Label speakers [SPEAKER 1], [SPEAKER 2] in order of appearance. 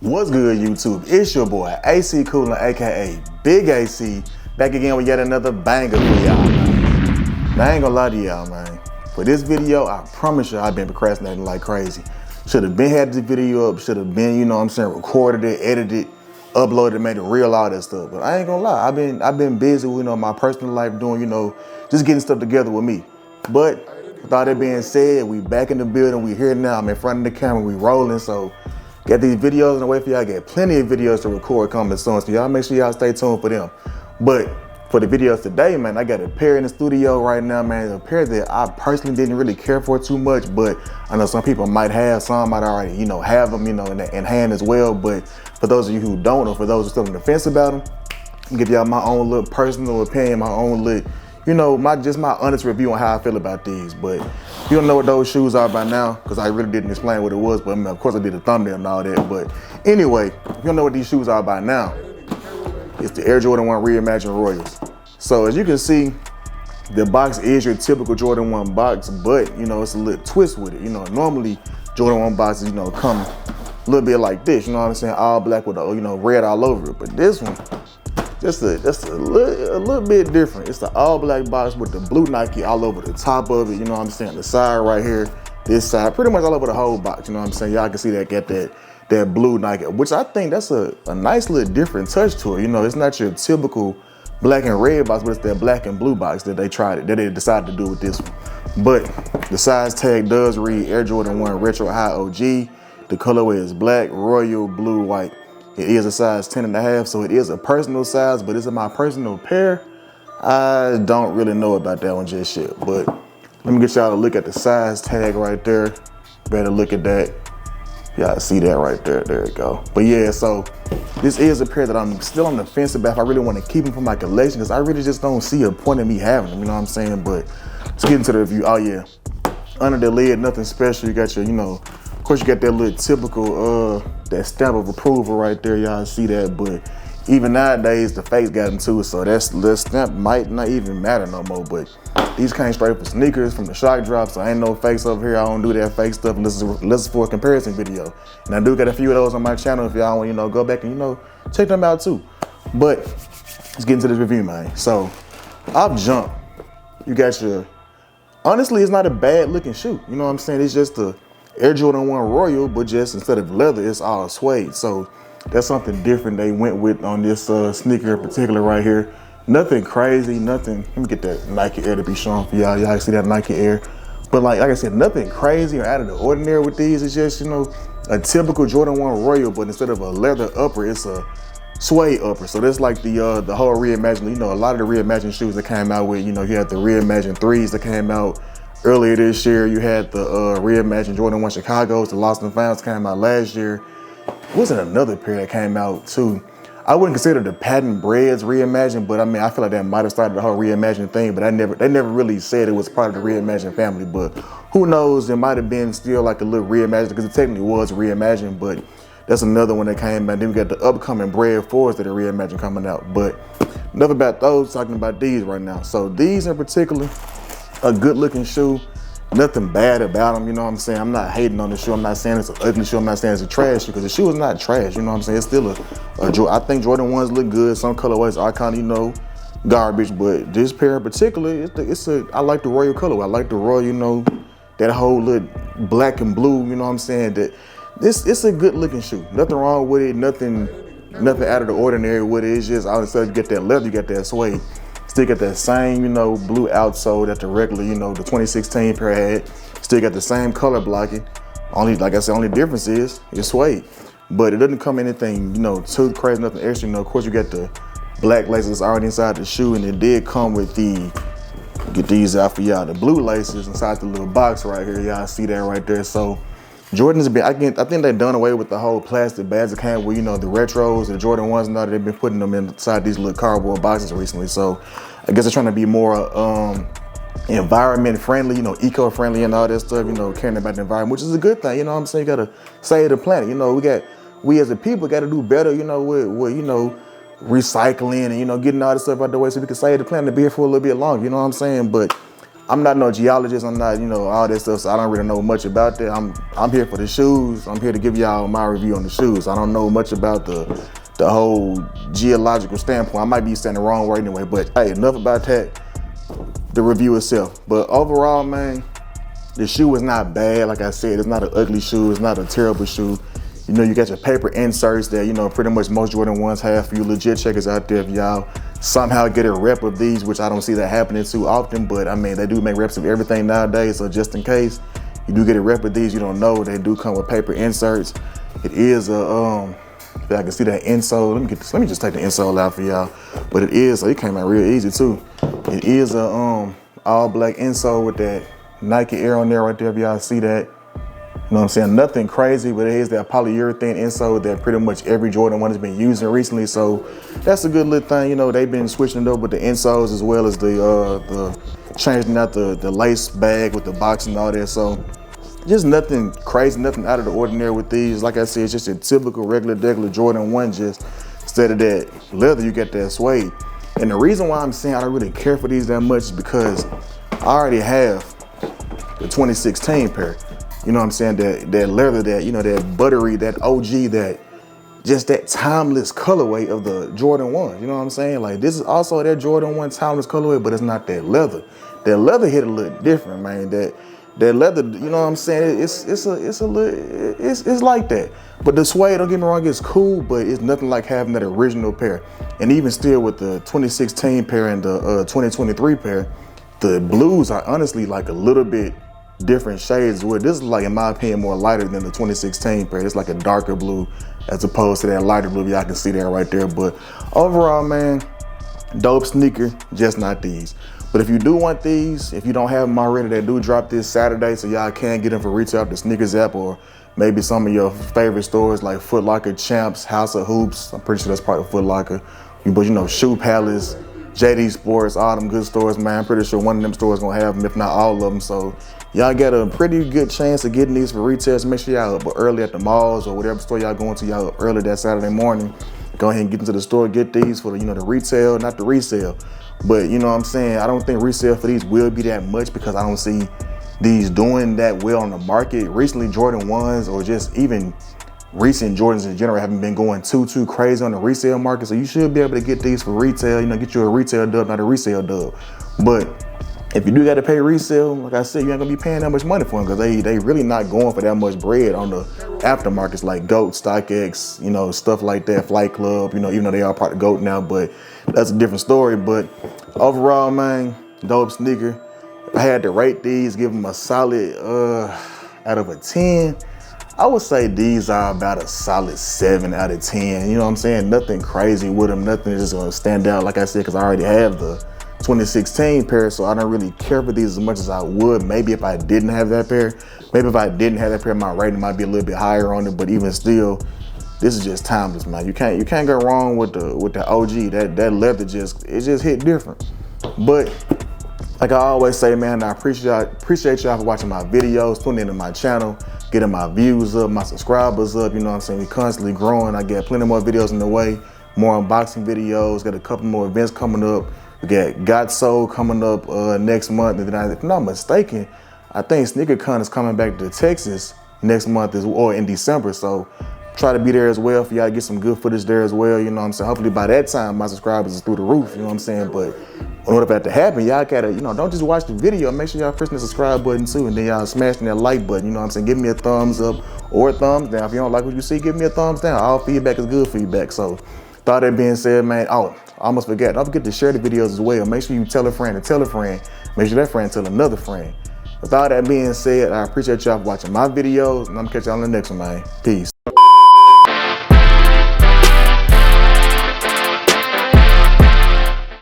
[SPEAKER 1] What's good, YouTube? It's your boy AC Coolin, aka Big AC, back again with yet another banger for y'all, man. Now, I ain't gonna lie to y'all, man. For this video, I promise you I've been procrastinating like crazy. Should have been had this video up, should have been, you know what I'm saying, recorded it, edited, uploaded, made it real, all that stuff. But I ain't gonna lie, I've been busy with, you know, my personal life doing, you know, just getting stuff together with me. But with all that being said, we back in the building, we here now, I'm in front of the camera, we rolling, so got these videos in the way for y'all. Got plenty of videos to record coming soon, so y'all make sure y'all stay tuned for them. But for the videos today, man, I got a pair in the studio right now, man. A pair that I personally didn't really care for too much, but I know some people might have, some might already, you know, have them, you know, in hand as well. But for those of you who don't, or for those who are still on the fence about them, I'll give y'all my own little personal opinion, my own little, you know, my honest review on how I feel about these. But you don't know what those shoes are by now, because I really didn't explain what it was, but I mean, of course I did a thumbnail and all that. But anyway, if you don't know what these shoes are by now, it's the Air Jordan 1 Reimagined Royals. So as you can see, the box is your typical Jordan 1 box, but you know, it's a little twist with it. You know, normally Jordan 1 boxes, you know, come a little bit like this, you know what I'm saying? All black with, you know, red all over it. But this one, just a little bit different. It's the all black box with the blue Nike all over the top of it, you know what I'm saying? The side right here, this side, pretty much all over the whole box, you know what I'm saying? Y'all can see that, get that blue Nike, which I think that's a nice little different touch to it. You know, it's not your typical black and red box, but it's that black and blue box that they decided to do with this one. But the size tag does read Air Jordan 1 Retro High OG. The colorway is black, royal, blue, white. It is a size 10.5, so it is a personal size, but is it my personal pair? I don't really know about that one just yet, but let me get y'all to look at the size tag right there. Better look at that. Y'all see that right there, there you go. But yeah, so this is a pair that I'm still on the fence about if I really want to keep them for my collection, because I really just don't see a point in me having them, you know what I'm saying? But let's get into the review. Oh yeah, under the lid, nothing special. You got your, you know, of course you got that little typical, that stamp of approval right there, y'all see that, but even nowadays the face got them too, so that stamp might not even matter no more. But these came straight from sneakers, from the shock drop, so ain't no fakes over here. I don't do that fake stuff unless it's for a comparison video. And I do got a few of those on my channel if y'all want, you know, go back and, you know, check them out too. But let's get into this review, man. So off jump, you got your, honestly, it's not a bad looking shoe. You know what I'm saying? It's just a Air Jordan 1 Royal, but just instead of leather, it's all suede. So that's something different they went with on this sneaker in particular right here. Nothing crazy, nothing. Let me get that Nike Air to be shown for y'all. Y'all see that Nike Air. But like I said, nothing crazy or out of the ordinary with these. It's just, you know, a typical Jordan 1 Royal, but instead of a leather upper, it's a suede upper. So that's like the whole reimagined, you know, a lot of the reimagined shoes that came out with, you know, you had the reimagined 3s that came out earlier this year. You had the reimagined Jordan 1 Chicago's, the Lost and Founds came out last year. Wasn't another pair that came out too? I wouldn't consider the patent breads reimagined, but I mean, I feel like that might have started the whole reimagined thing, but they never really said it was part of the reimagined family. But who knows, it might have been still like a little reimagined, because it technically was reimagined, but that's another one that came out. Then we got the upcoming bread 4s that are reimagined coming out. But enough about those, talking about these right now. So these in particular, a good looking shoe. Nothing bad about them, you know what I'm saying? I'm not hating on the shoe. I'm not saying it's an ugly shoe. I'm not saying it's a trash shoe, because the shoe is not trash, you know what I'm saying? It's still I think Jordan 1s look good. Some colorways are kind of, you know, garbage, but this pair in particular, I like the royal colorway. I like the royal, you know, that whole little black and blue, you know what I'm saying? That it's a good looking shoe. Nothing wrong with it, nothing out of the ordinary with it. It's just, instead you get that leather, you get that suede. Still got that same, you know, blue outsole that the regular, you know, the 2016 pair had. Still got the same color blocking. Only, like I said, only difference is it's suede. But it doesn't come anything, you know, too crazy, nothing extra. You know, of course you got the black laces already inside the shoe, and it did come with get these out for y'all, the blue laces inside the little box right here. Y'all see that right there. So Jordan's been, I think they've done away with the whole plastic bags that came with, you know, the retros, the Jordan 1s, now they've been putting them inside these little cardboard boxes recently. So I guess they're trying to be more environment friendly, you know, eco-friendly and all that stuff, you know, caring about the environment, which is a good thing, you know what I'm saying? You gotta save the planet. You know, we as a people gotta do better, you know, with you know, recycling and, you know, getting all this stuff out the way so we can save the planet to be here for a little bit longer, you know what I'm saying? But I'm not no geologist, I'm not, you know, all that stuff, so I don't really know much about that. I'm here for the shoes. I'm here to give y'all my review on the shoes. I don't know much about the whole geological standpoint. I might be saying the wrong word anyway, but hey, enough about that, the review itself. But overall, man, the shoe is not bad. Like I said, it's not an ugly shoe, it's not a terrible shoe. You know, you got your paper inserts that, you know, pretty much most Jordan 1s have for you legit checkers out there. If y'all somehow get a rep of these, which I don't see that happening too often, but I mean, they do make reps of everything nowadays. So just in case you do get a rep of these, you don't know, they do come with paper inserts. It is a, if I can see that insole, let me just take the insole out for y'all. But it is, so it came out real easy too. It is a all black insole with that Nike Air on there right there, if y'all see that. You know what I'm saying? Nothing crazy, but it is that polyurethane insole that pretty much every Jordan 1 has been using recently. So that's a good little thing. You know, they've been switching it up with the insoles as well as the changing out the lace bag with the box and all that. So just nothing crazy, nothing out of the ordinary with these. Like I said, it's just a typical regular Jordan 1, just instead of that leather, you get that suede. And the reason why I'm saying I don't really care for these that much is because I already have the 2016 pair. You know what I'm saying? That leather, that, you know, that buttery, that OG, that just that timeless colorway of the Jordan 1. You know what I'm saying? Like, this is also that Jordan 1 timeless colorway, but it's not that leather. That leather hit a little different, man. That leather, you know what I'm saying? It's like that. But the suede, don't get me wrong, it's cool, but it's nothing like having that original pair. And even still with the 2016 pair and the 2023 pair, the blues are honestly like a little bit different shades. Where this is, like, in my opinion, more lighter than the 2016 pair. It's like a darker blue as opposed to that lighter blue. Y'all can see that right there. But overall, man, dope sneaker, just not these. But if you do want these, if you don't have them already, they do drop this Saturday, so y'all can get them for retail at the Sneakers app or maybe some of your favorite stores like Foot Locker, Champs, House of Hoops. I'm pretty sure that's part of Foot Locker. But, you know, Shoe Palace, JD Sports, all them good stores, man. I'm pretty sure one of them stores gonna have them, if not all of them. So y'all got a pretty good chance of getting these for retail. So make sure y'all up early at the malls or whatever store y'all going to. Y'all up early that Saturday morning. Go ahead and get into the store, get these for the, you know, the retail, not the resale. But you know what I'm saying? I don't think resale for these will be that much because I don't see these doing that well on the market. Recently, Jordan 1s or just even recent Jordans in general haven't been going too crazy on the resale market. So you should be able to get these for retail, you know, get you a retail dub, not a resale dub. But if you do got to pay resale, like I said, you ain't gonna be paying that much money for them because they really not going for that much bread on the aftermarkets like GOAT, StockX, you know, stuff like that, Flight Club, you know, even though they are part of GOAT now, but that's a different story. But overall, man, dope sneaker. If I had to rate these, give them a solid out of a 10, I would say these are about a solid 7 out of 10. You know what I'm saying? Nothing crazy with them, nothing is just gonna stand out, like I said, because I already have the 2016 pair, so I don't really care for these as much as I would maybe if I didn't have that pair. Maybe if I didn't have that pair, my rating might be a little bit higher on it, but even still, this is just timeless, man. You can't go wrong with the OG. That leather just hit different. But like I always say, man, I appreciate y'all for watching my videos, tuning into my channel, getting my views up, my subscribers up. You know what I'm saying? We constantly growing. I got plenty more videos in the way, more unboxing videos, got a couple more events coming up. We got Soul coming up next month, and then if I'm not mistaken, I think SneakerCon is coming back to Texas next month or in December. So try to be there as well for y'all to get some good footage there as well. You know what I'm saying? Hopefully by that time my subscribers is through the roof. You know what I'm saying? But in order for that to happen, y'all gotta, you know, don't just watch the video. Make sure y'all pressing the subscribe button too, and then y'all smashing that like button. You know what I'm saying? Give me a thumbs up or a thumbs down. If you don't like what you see, give me a thumbs down. All feedback is good feedback. So, with all that being said, man, oh, I almost forgot. Don't forget to share the videos as well. Make sure you tell a friend to tell a friend. Make sure that friend tell another friend. With all that being said, I appreciate y'all for watching my videos, and I'm gonna catch y'all on the next one, man. Peace.